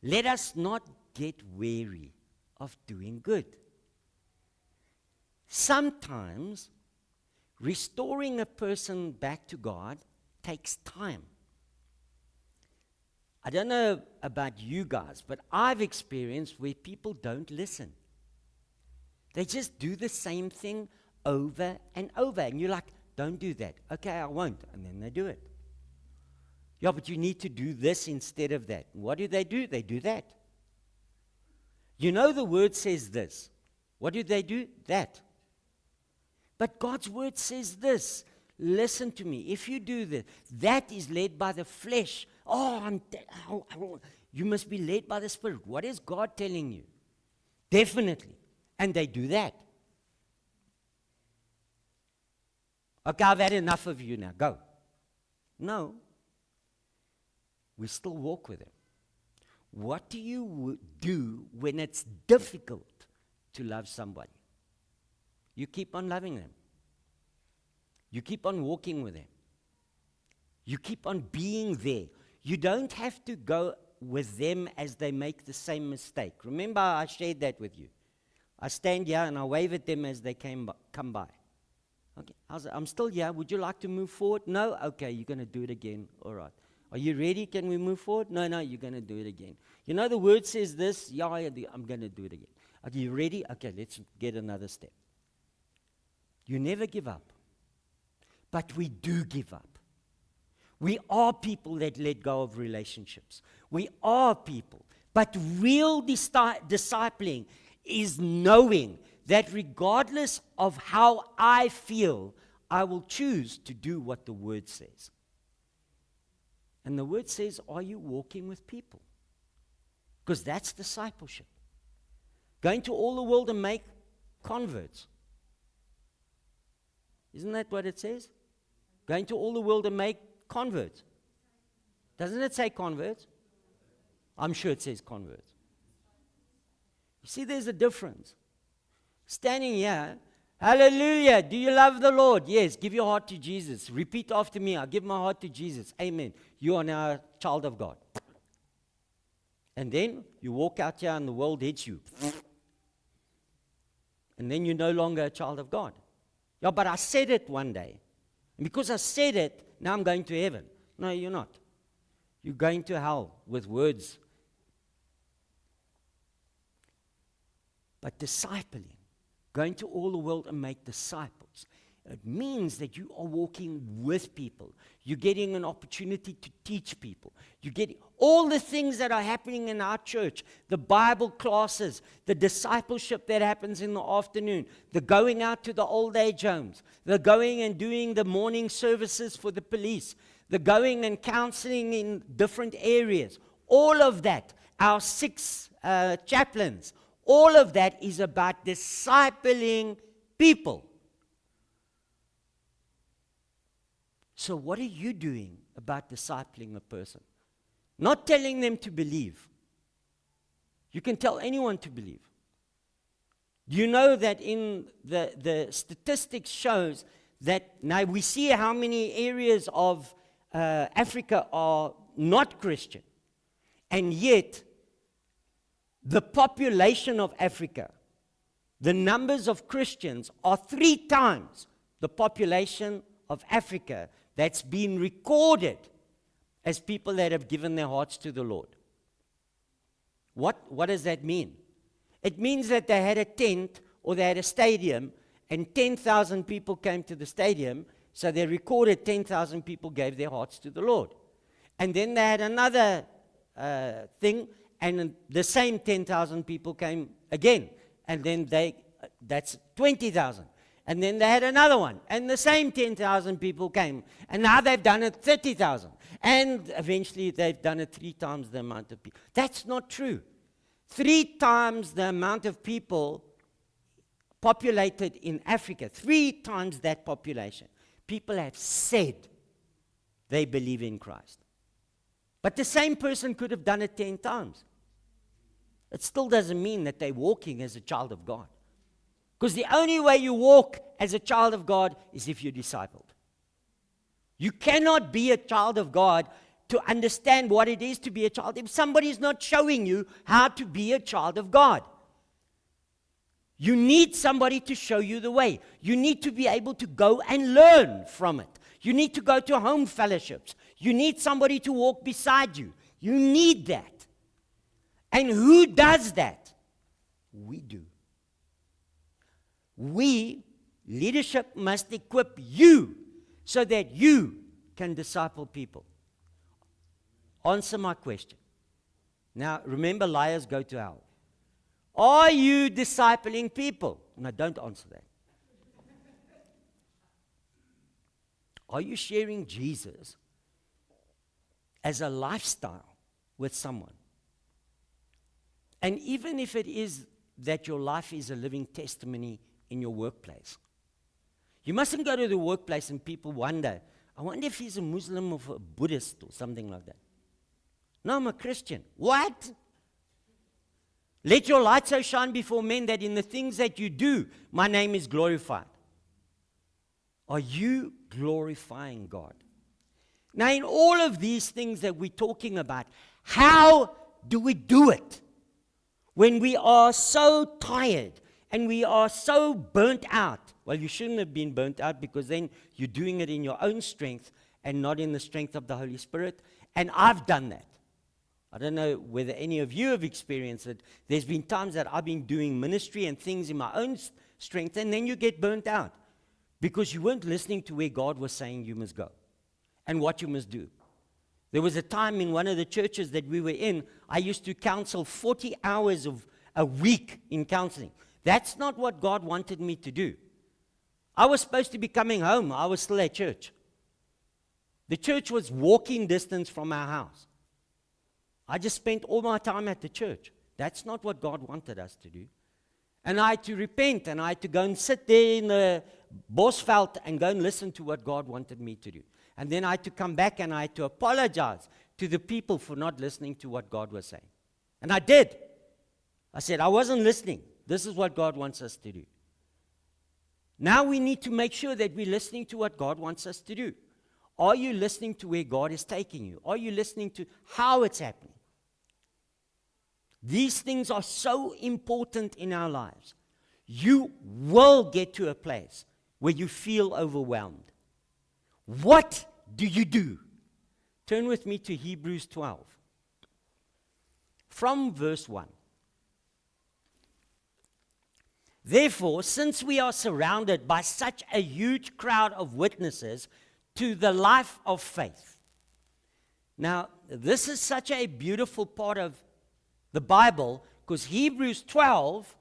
Let us not get weary of doing good. Sometimes restoring a person back to God takes time. I don't know about you guys, but I've experienced where people don't listen. They just do the same thing over and over. And you're like, don't do that. Okay, I won't. And then they do it. Yeah, but you need to do this instead of that. What do? They do that. You know the word says this. What do? That. But God's word says this. Listen to me. If you do this, that is led by the flesh. You must be led by the Spirit. What is God telling you? Definitely. And they do that. Okay, I've had enough of you now. Go. No. We still walk with Him. What do you do when it's difficult to love somebody? You keep on loving them. You keep on walking with them. You keep on being there. You don't have to go with them as they make the same mistake. Remember, I shared that with you. I stand here and I wave at them as they come by. Okay, I'm still here. Would you like to move forward? No? Okay, you're going to do it again. All right. Are you ready? Can we move forward? No, you're going to do it again. You know the word says this. Yeah, I'm going to do it again. Are you ready? Okay, let's get another step. You never give up. But we do give up. We are people that let go of relationships. We are people. But real discipling is knowing that regardless of how I feel, I will choose to do what the Word says. And the Word says, are you walking with people? Because that's discipleship. Going to all the world and make converts. Isn't that what it says? Going to all the world and make converts. Doesn't it say converts? I'm sure it says converts. You see, there's a difference. Standing here, hallelujah, do you love the Lord? Yes, give your heart to Jesus. Repeat after me, I give my heart to Jesus. Amen. You are now a child of God. And then you walk out here and the world hits you. And then you're no longer a child of God. Yeah, but I said it one day. And because I said it, now I'm going to heaven. No, you're not. You're going to hell with words. But discipling, going to all the world and make disciples, it means that you are walking with people. You're getting an opportunity to teach people. You get all the things that are happening in our church, the Bible classes, the discipleship that happens in the afternoon, the going out to the old age homes, the going and doing the morning services for the police, the going and counseling in different areas. All of that, our 6 chaplains, all of that is about discipling people. So what are you doing about discipling a person? Not telling them to believe. You can tell anyone to believe. Do you know that in the statistics shows that now we see how many areas of Africa are not Christian, and yet the population of Africa, the numbers of Christians are 3 times the population of Africa that's been recorded as people that have given their hearts to the Lord. What does that mean? It means that they had a tent or they had a stadium and 10,000 people came to the stadium, so they recorded 10,000 people gave their hearts to the Lord. And then they had another thing, and the same 10,000 people came again, and then that's 20,000. And then they had another one, and the same 10,000 people came, and now they've done it 30,000. And eventually they've done it 3 times the amount of people. That's not true. 3 times the amount of people populated in Africa, 3 times that population. People have said they believe in Christ. But the same person could have done it 10 times. It still doesn't mean that they're walking as a child of God. Because the only way you walk as a child of God is if you're discipled. You cannot be a child of God to understand what it is to be a child if somebody is not showing you how to be a child of God. You need somebody to show you the way. You need to be able to go and learn from it. You need to go to home fellowships. You need somebody to walk beside you. You need that. And who does that? We do. We, leadership, must equip you so that you can disciple people. Answer my question. Now, remember, liars go to hell. Are you discipling people? No, don't answer that. Are you sharing Jesus as a lifestyle with someone? And even if it is that your life is a living testimony in your workplace, you mustn't go to the workplace and people wonder, I wonder if he's a Muslim or a Buddhist or something like that. No, I'm a Christian. What? Let your light so shine before men that in the things that you do, my name is glorified. Are you glorifying God? Now, in all of these things that we're talking about, how do we do it? When we are so tired and we are so burnt out. Well, you shouldn't have been burnt out because then you're doing it in your own strength and not in the strength of the Holy Spirit. And I've done that. I don't know whether any of you have experienced it. There's been times that I've been doing ministry and things in my own strength, and then you get burnt out because you weren't listening to where God was saying you must go and what you must do. There was a time in one of the churches that we were in, I used to counsel 40 hours of a week in counseling. That's not what God wanted me to do. I was supposed to be coming home. I was still at church. The church was walking distance from our house. I just spent all my time at the church. That's not what God wanted us to do. And I had to repent, and I had to go and sit there in the Bosveld and go and listen to what God wanted me to do. And then I had to come back and I had to apologize to the people for not listening to what God was saying. And I did. I said, I wasn't listening. This is what God wants us to do. Now we need to make sure that we're listening to what God wants us to do. Are you listening to where God is taking you? Are you listening to how it's happening? These things are so important in our lives. You will get to a place where you feel overwhelmed. What do you do? Turn with me to Hebrews 12. From verse 1. Therefore, since we are surrounded by such a huge crowd of witnesses to the life of faith. Now, this is such a beautiful part of the Bible because Hebrews 12,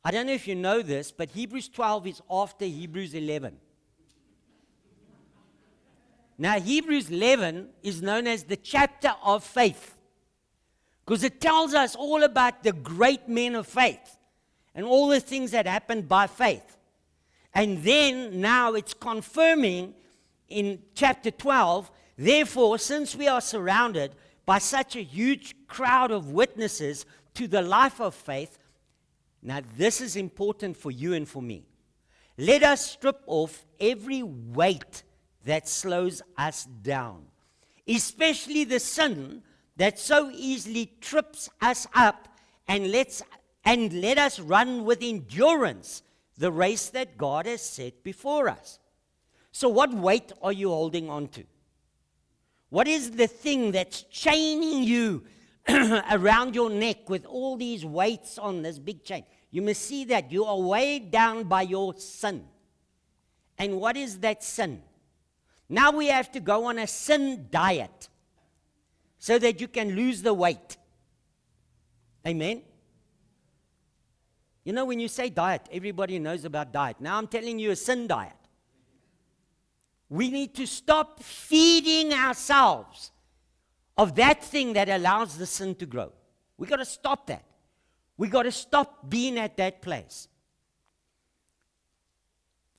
I don't know if you know this, but Hebrews 12 is after Hebrews 11. Now, Hebrews 11 is known as the chapter of faith because it tells us all about the great men of faith and all the things that happened by faith. And then now it's confirming in chapter 12, therefore, since we are surrounded by such a huge crowd of witnesses to the life of faith, now this is important for you and for me. Let us strip off every weight that slows us down, especially the sin that so easily trips us up, and let us run with endurance the race that God has set before us. So what weight are you holding on to? What is the thing that's chaining you around your neck with all these weights on this big chain? You must see that you are weighed down by your sin. And what is that sin? Now we have to go on a sin diet so that you can lose the weight. Amen? You know, when you say diet, everybody knows about diet. Now I'm telling you a sin diet. We need to stop feeding ourselves of that thing that allows the sin to grow. We've got to stop that. We've got to stop being at that place.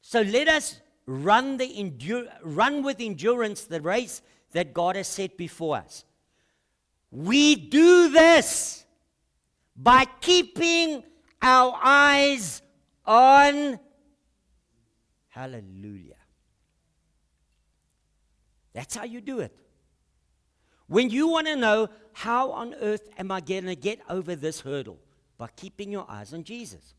So let us run with endurance the race that God has set before us. We do this by keeping our eyes on, hallelujah. That's how you do it. When you want to know, how on earth am I going to get over this hurdle? By keeping your eyes on Jesus.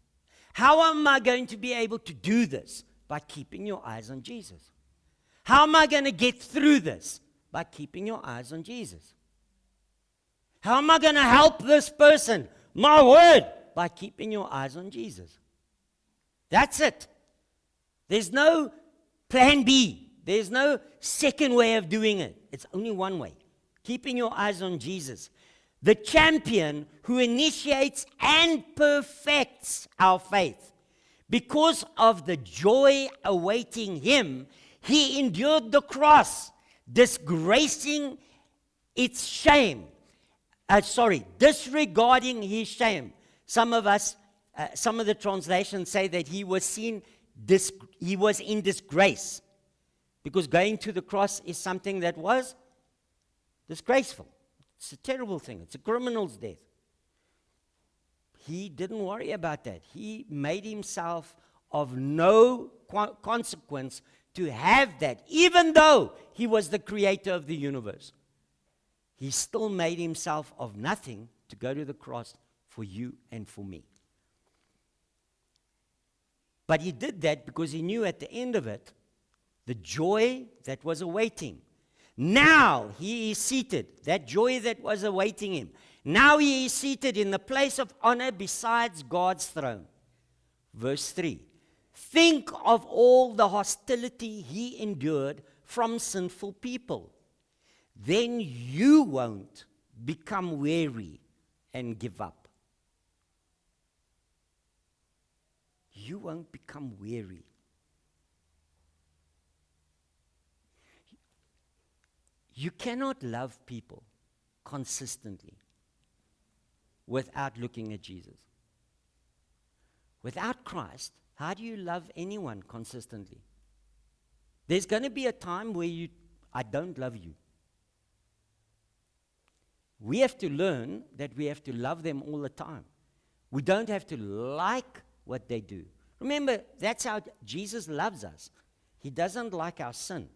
How am I going to be able to do this? By keeping your eyes on Jesus. How am I going to get through this? By keeping your eyes on Jesus. How am I going to help this person? My word! By keeping your eyes on Jesus. That's it. There's no plan B. There's no second way of doing it. It's only one way. Keeping your eyes on Jesus. The champion who initiates and perfects our faith. Because of the joy awaiting him, he endured the cross, disgracing its shame. Disregarding his shame. Some of the translations say that he was in disgrace. Because going to the cross is something that was disgraceful. It's a terrible thing. It's a criminal's death. He didn't worry about that. He made himself of no consequence to have that. Even though he was the creator of the universe, he still made himself of nothing to go to the cross for you and for me. But he did that because he knew at the end of it, the joy that was awaiting. Now he is seated, that joy that was awaiting him. Now he is seated in the place of honor besides God's throne. Verse 3. Think of all the hostility he endured from sinful people. Then you won't become weary and give up. You won't become weary. You cannot love people consistently without looking at Jesus. Without Christ, how do you love anyone consistently? There's going to be a time where I don't love you. We have to learn that we have to love them all the time. We don't have to like what they do. Remember, that's how Jesus loves us. He doesn't like our sin.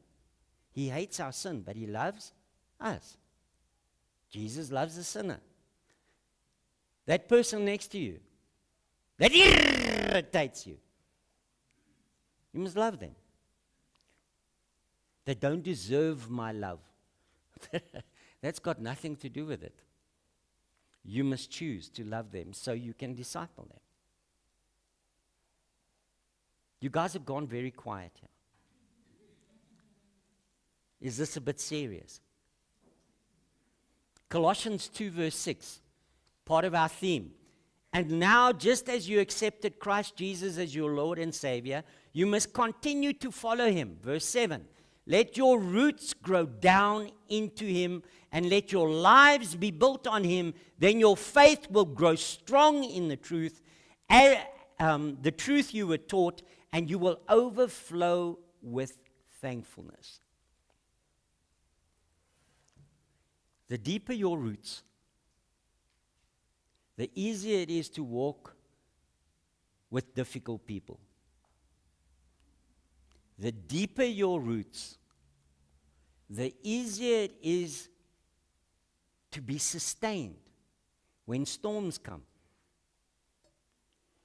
He hates our sin, but he loves us. Jesus loves the sinner. That person next to you, that irritates you, you must love them. They don't deserve my love. That's got nothing to do with it. You must choose to love them so you can disciple them. You guys have gone very quiet here. Is this a bit serious? Colossians 2 verse 6, part of our theme. And now, just as you accepted Christ Jesus as your Lord and Savior, you must continue to follow him. Verse 7, let your roots grow down into him and let your lives be built on him. Then your faith will grow strong in the truth you were taught, and you will overflow with thankfulness. The deeper your roots, the easier it is to walk with difficult people. The deeper your roots, the easier it is to be sustained when storms come.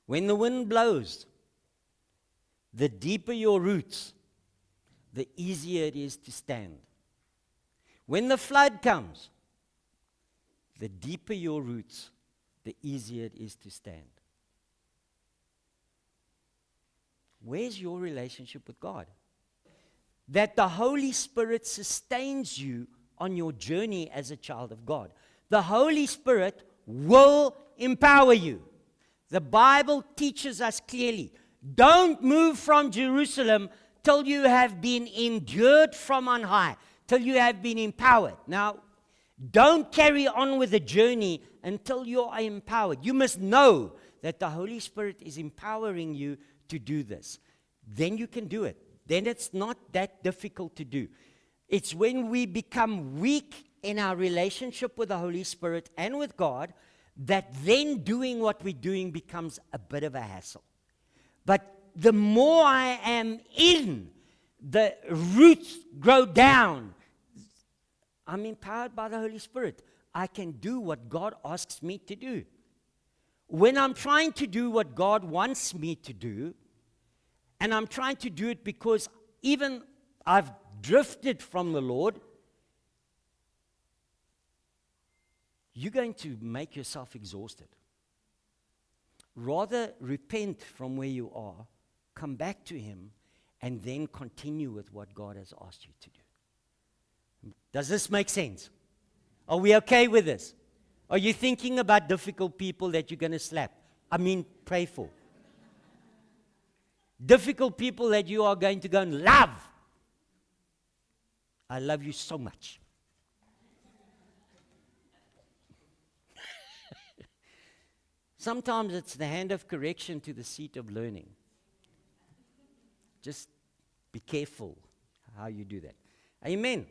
When the wind blows, the deeper your roots, the easier it is to stand. When the flood comes, the deeper your roots, the easier it is to stand. Where's your relationship with God? That the Holy Spirit sustains you on your journey as a child of God. The Holy Spirit will empower you. The Bible teaches us clearly, don't move from Jerusalem till you have been endured from on high, till you have been empowered. Now, don't carry on with the journey until you are empowered. You must know that the Holy Spirit is empowering you to do this. Then you can do it. Then it's not that difficult to do. It's when we become weak in our relationship with the Holy Spirit and with God that then doing what we're doing becomes a bit of a hassle. But the more I am in, the roots grow down. I'm empowered by the Holy Spirit. I can do what God asks me to do. When I'm trying to do what God wants me to do, and I'm trying to do it because even I've drifted from the Lord, you're going to make yourself exhausted. Rather repent from where you are, come back to Him, and then continue with what God has asked you to do. Does this make sense? Are we okay with this? Are you thinking about difficult people that you're going to slap? Pray for. Difficult people that you are going to go and love. I love you so much. Sometimes it's the hand of correction to the seat of learning. Just be careful how you do that. Amen.